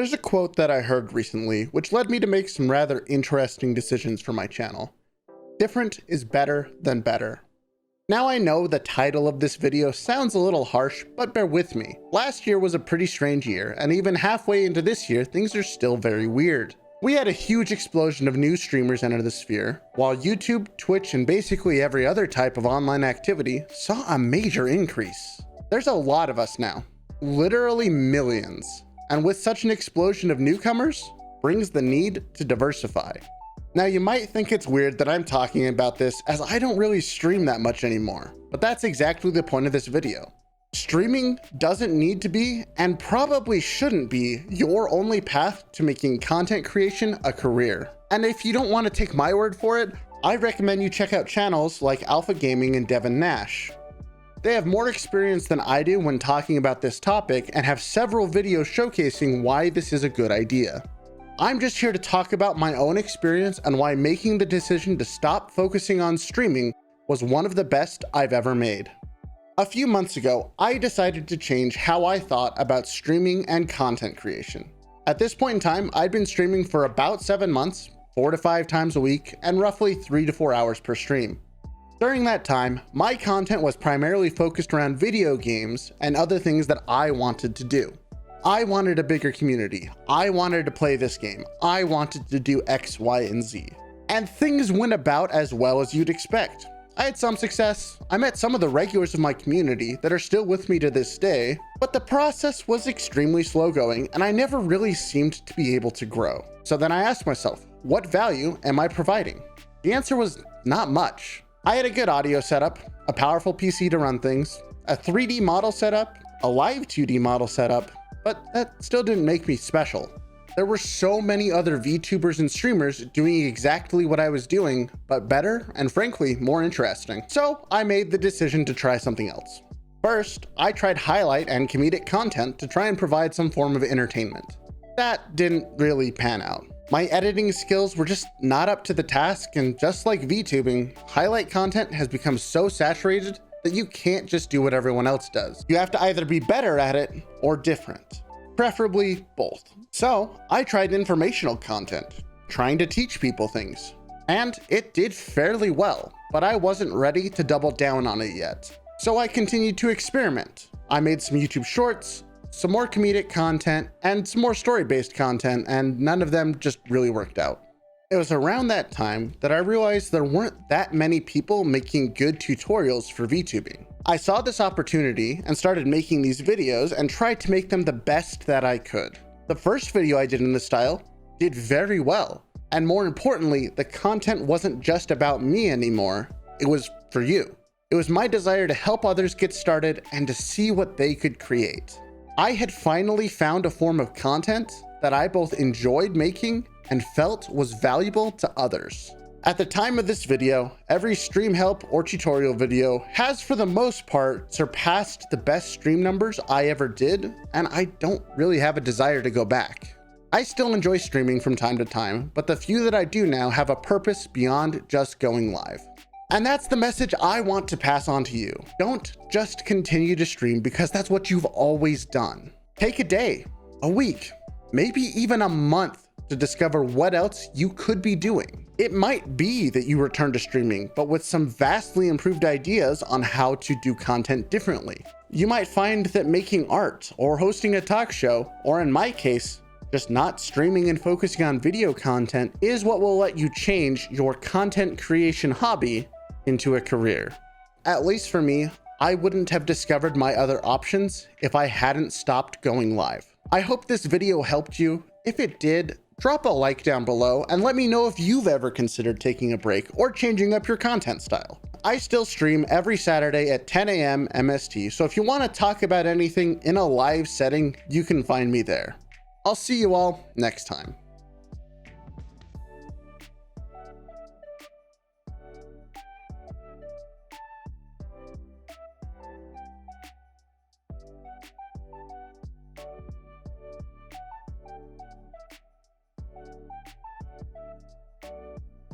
There's a quote that I heard recently, which led me to make some rather interesting decisions for my channel. Different is better than better. Now I know the title of this video sounds a little harsh, but bear with me. Last year was a pretty strange year, and even halfway into this year, things are still very weird. We had a huge explosion of new streamers enter the sphere, while YouTube, Twitch, and basically every other type of online activity saw a major increase. There's a lot of us now, literally millions. And with such an explosion of newcomers, brings the need to diversify. Now you might think it's weird that I'm talking about this as I don't really stream that much anymore, but that's exactly the point of this video. Streaming doesn't need to be, and probably shouldn't be, your only path to making content creation a career. And if you don't want to take my word for it, I recommend you check out channels like Alpha Gaming and Devin Nash. They have more experience than I do when talking about this topic and have several videos showcasing why this is a good idea. I'm just here to talk about my own experience and why making the decision to stop focusing on streaming was one of the best I've ever made. A few months ago, I decided to change how I thought about streaming and content creation. At this point in time, I'd been streaming for about 7 months, 4 to 5 times a week, and roughly 3 to 4 hours per stream. During that time, my content was primarily focused around video games and other things that I wanted to do. I wanted a bigger community. I wanted to play this game. I wanted to do X, Y, and Z. And things went about as well as you'd expect. I had some success. I met some of the regulars of my community that are still with me to this day, but the process was extremely slow going and I never really seemed to be able to grow. So then I asked myself, what value am I providing? The answer was not much. I had a good audio setup, a powerful PC to run things, a 3D model setup, a live 2D model setup, but that still didn't make me special. There were so many other VTubers and streamers doing exactly what I was doing, but better and frankly, more interesting. So I made the decision to try something else. First, I tried highlight and comedic content to try and provide some form of entertainment. That didn't really pan out. My editing skills were just not up to the task, and just like VTubing, highlight content has become so saturated that you can't just do what everyone else does. You have to either be better at it or different, preferably both. So I tried informational content, trying to teach people things, and it did fairly well, but I wasn't ready to double down on it yet. So I continued to experiment. I made some YouTube shorts, some more comedic content, and some more story-based content, and none of them just really worked out. It was around that time that I realized there weren't that many people making good tutorials for VTubing. I saw this opportunity and started making these videos and tried to make them the best that I could. The first video I did in this style did very well, and more importantly, the content wasn't just about me anymore, it was for you. It was my desire to help others get started and to see what they could create. I had finally found a form of content that I both enjoyed making and felt was valuable to others. At the time of this video, every stream help or tutorial video has for the most part surpassed the best stream numbers I ever did, and I don't really have a desire to go back. I still enjoy streaming from time to time, but the few that I do now have a purpose beyond just going live. And that's the message I want to pass on to you. Don't just continue to stream because that's what you've always done. Take a day, a week, maybe even a month to discover what else you could be doing. It might be that you return to streaming, but with some vastly improved ideas on how to do content differently. You might find that making art or hosting a talk show, or in my case, just not streaming and focusing on video content is what will let you change your content creation hobby into a career. At least for me, I wouldn't have discovered my other options if I hadn't stopped going live. I hope this video helped you. If it did, drop a like down below and let me know if you've ever considered taking a break or changing up your content style. I still stream every Saturday at 10 a.m. MST, so if you want to talk about anything in a live setting, you can find me there. I'll see you all next time.